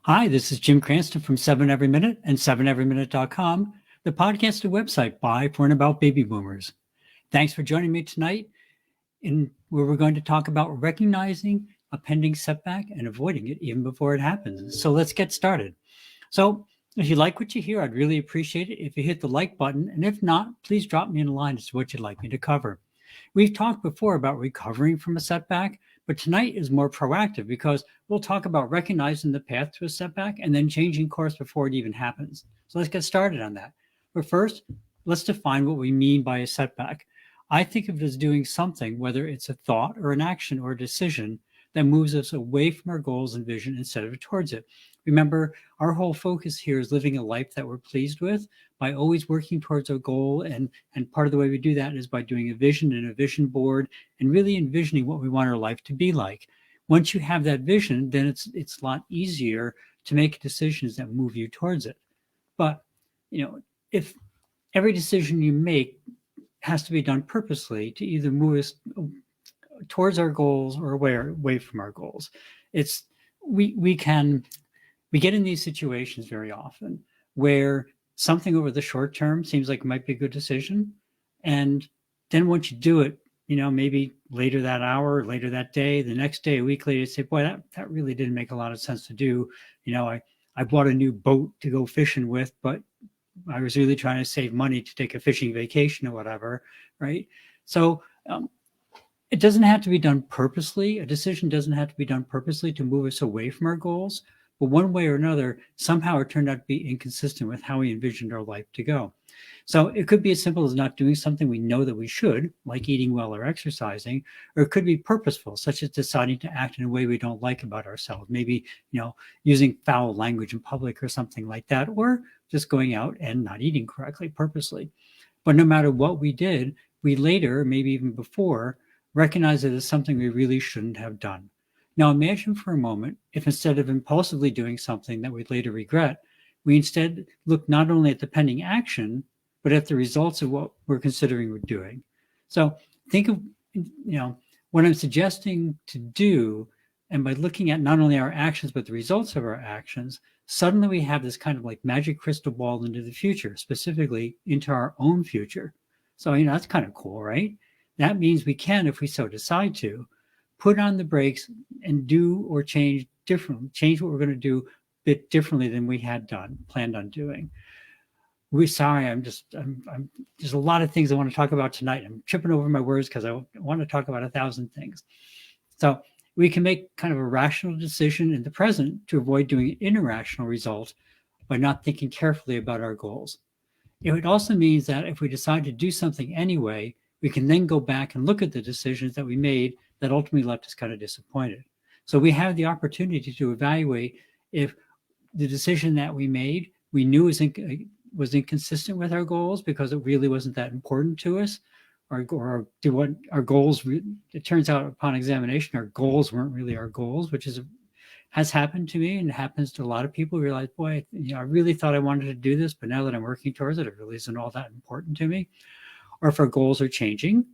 Hi, this is Jim Cranston from 7 Every Minute and 7everyminute.com, the podcast and website by, for, and about baby boomers. Thanks for joining me tonight in where we're going to talk about recognizing a pending setback and avoiding it even before it happens. So let's get started. So if you like what you hear, I'd really appreciate it if you hit the like button. And if not, please drop me in a line as to what you'd like me to cover. We've talked before about recovering from a setback, but tonight is more proactive because we'll talk about recognizing the path to a setback and then changing course before it even happens. So let's get started on that. But first, let's define what we mean by a setback. I think of it as doing something, whether it's a thought or an action or a decision, that moves us away from our goals and vision instead of towards it. Remember, our whole focus here is living a life that we're pleased with by always working towards our goal. And part of the way we do that is by doing a vision and a vision board and really envisioning what we want our life to be like. Once you have that vision, then it's a lot easier to make decisions that move you towards it. But, if every decision you make has to be done purposely to either move us towards our goals or away from our goals, we get in these situations very often where something over the short term seems like it might be a good decision. And then once you do it, maybe later that hour, later that day, the next day, a week later, you say, boy, that really didn't make a lot of sense to do. I bought a new boat to go fishing with, but I was really trying to save money to take a fishing vacation or whatever, right? So it doesn't have to be done purposely. A decision doesn't have to be done purposely to move us away from our goals. But one way or another, somehow it turned out to be inconsistent with how we envisioned our life to go. So it could be as simple as not doing something we know that we should, like eating well or exercising, or it could be purposeful, such as deciding to act in a way we don't like about ourselves. Maybe, using foul language in public or something like that, or just going out and not eating correctly purposely. But no matter what we did, we later, maybe even before, recognize it as something we really shouldn't have done. Now imagine for a moment if instead of impulsively doing something that we later regret, we instead look not only at the pending action, but at the results of what we're considering we're doing. So think of, what I'm suggesting to do, and by looking at not only our actions, but the results of our actions, suddenly we have this kind of like magic crystal ball into the future, specifically into our own future. So, that's kind of cool, right? That means we can, if we so decide to, put on the brakes and do or change what we're going to do a bit differently than we had planned on doing. There's a lot of things I want to talk about tonight. I'm tripping over my words because I want to talk about 1,000 things. So we can make kind of a rational decision in the present to avoid doing an irrational result by not thinking carefully about our goals. It also means that if we decide to do something anyway, we can then go back and look at the decisions that we made that ultimately left us kind of disappointed. So we have the opportunity to evaluate if the decision that we made, we knew was inconsistent with our goals because it really wasn't that important to us, or do what our goals, it turns out upon examination, our goals weren't really our goals, which has happened to me and happens to a lot of people. Realize, boy, I really thought I wanted to do this, but now that I'm working towards it, it really isn't all that important to me. Or if our goals are changing,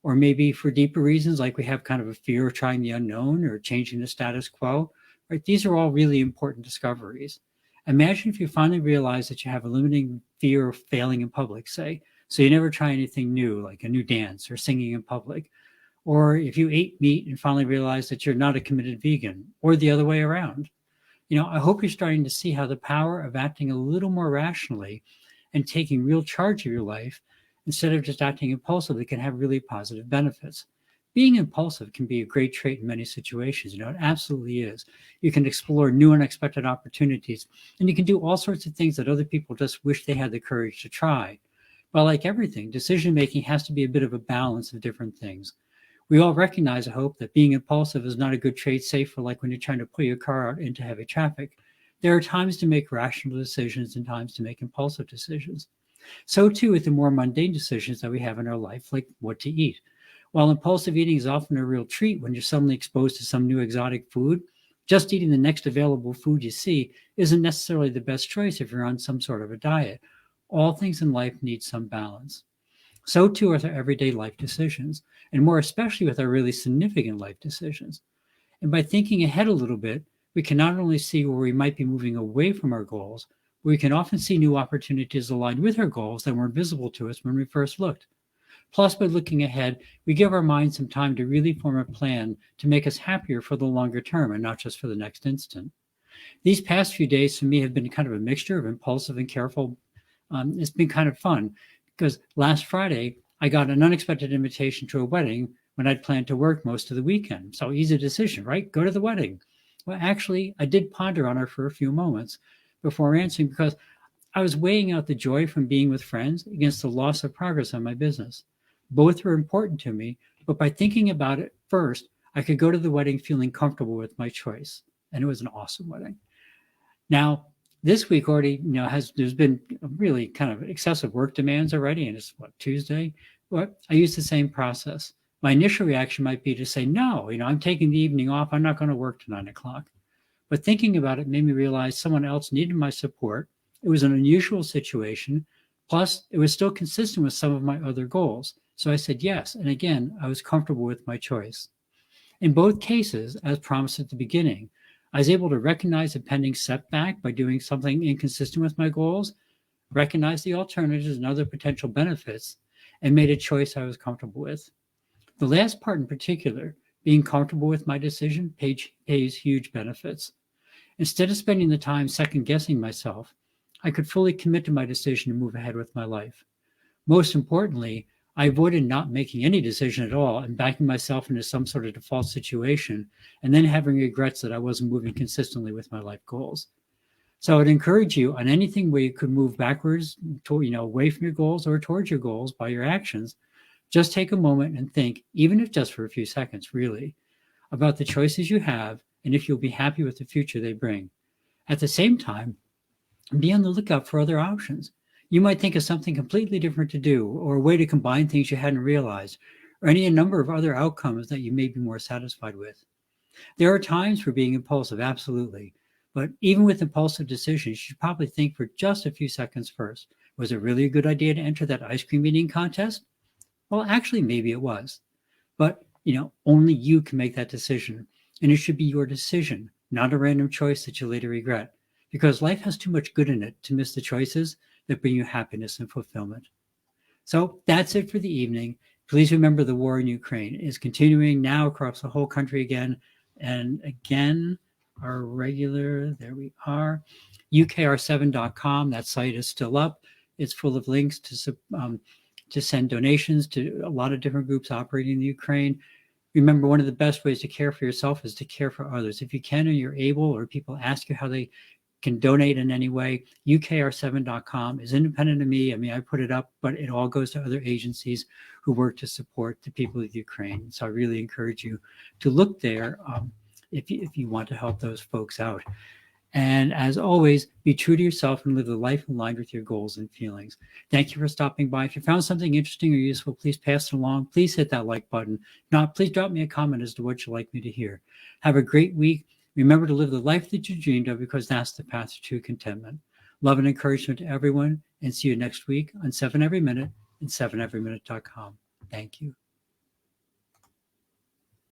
or maybe for deeper reasons, like we have kind of a fear of trying the unknown or changing the status quo, right? These are all really important discoveries. Imagine if you finally realize that you have a limiting fear of failing in public, say, so you never try anything new, like a new dance or singing in public. Or if you ate meat and finally realize that you're not a committed vegan, or the other way around. I hope you're starting to see how the power of acting a little more rationally and taking real charge of your life instead of just acting impulsively can have really positive benefits. Being impulsive can be a great trait in many situations. It absolutely is. You can explore new unexpected opportunities, and you can do all sorts of things that other people just wish they had the courage to try. But like everything, decision-making has to be a bit of a balance of different things. We all recognize, I hope, that being impulsive is not a good trait, say for like when you're trying to pull your car out into heavy traffic. There are times to make rational decisions and times to make impulsive decisions. So too with the more mundane decisions that we have in our life, like what to eat. While impulsive eating is often a real treat when you're suddenly exposed to some new exotic food, just eating the next available food you see isn't necessarily the best choice if you're on some sort of a diet. All things in life need some balance. So too with our everyday life decisions, and more especially with our really significant life decisions. And by thinking ahead a little bit, we can not only see where we might be moving away from our goals, but we can often see new opportunities aligned with our goals that weren't visible to us when we first looked. Plus, by looking ahead, we give our minds some time to really form a plan to make us happier for the longer term and not just for the next instant. These past few days for me have been kind of a mixture of impulsive and careful. It's been kind of fun because last Friday, I got an unexpected invitation to a wedding when I'd planned to work most of the weekend. So easy decision, right? Go to the wedding. Well, actually, I did ponder on it for a few moments before answering because I was weighing out the joy from being with friends against the loss of progress on my business. Both were important to me, but by thinking about it first, I could go to the wedding feeling comfortable with my choice. And it was an awesome wedding. Now, this week already, there's been really kind of excessive work demands already, and it's Tuesday. Well, I use the same process. My initial reaction might be to say, no, I'm taking the evening off. I'm not going to work to 9 o'clock. But thinking about it made me realize someone else needed my support. It was an unusual situation. Plus, it was still consistent with some of my other goals. So I said yes. And again, I was comfortable with my choice. In both cases, as promised at the beginning, I was able to recognize a pending setback by doing something inconsistent with my goals, recognize the alternatives and other potential benefits, and made a choice I was comfortable with. The last part in particular, being comfortable with my decision, pays huge benefits. Instead of spending the time second-guessing myself, I could fully commit to my decision to move ahead with my life. Most importantly, I avoided not making any decision at all and backing myself into some sort of default situation and then having regrets that I wasn't moving consistently with my life goals. So I'd encourage you on anything where you could move backwards, away from your goals or towards your goals by your actions. Just take a moment and think, even if just for a few seconds, really, about the choices you have and if you'll be happy with the future they bring. At the same time, be on the lookout for other options. You might think of something completely different to do, or a way to combine things you hadn't realized, or any number of other outcomes that you may be more satisfied with. There are times for being impulsive, absolutely. But even with impulsive decisions, you should probably think for just a few seconds first. Was it really a good idea to enter that ice cream eating contest? Well, actually, maybe it was. But, only you can make that decision. And it should be your decision, not a random choice that you later regret. Because life has too much good in it to miss the choices that bring you happiness and fulfillment. So that's it for the evening. Please remember the war in Ukraine is continuing now across the whole country again. And again, our regular, there we are, ukr7.com. That site is still up. It's full of links to send donations to a lot of different groups operating in the Ukraine. Remember, one of the best ways to care for yourself is to care for others. If you can or you're able, or people ask you how they can donate in any way, ukr7.com is independent of me. I mean, I put it up, but it all goes to other agencies who work to support the people of Ukraine. So I really encourage you to look there if you want to help those folks out. And as always, be true to yourself and live a life aligned with your goals and feelings. Thank you for stopping by. If you found something interesting or useful, please pass it along. Please hit that like button. If not, please drop me a comment as to what you'd like me to hear. Have a great week. Remember to live the life that you dreamed of, because that's the path to true contentment. Love and encouragement to everyone, and see you next week on 7 Every Minute and 7everyminute.com. Thank you.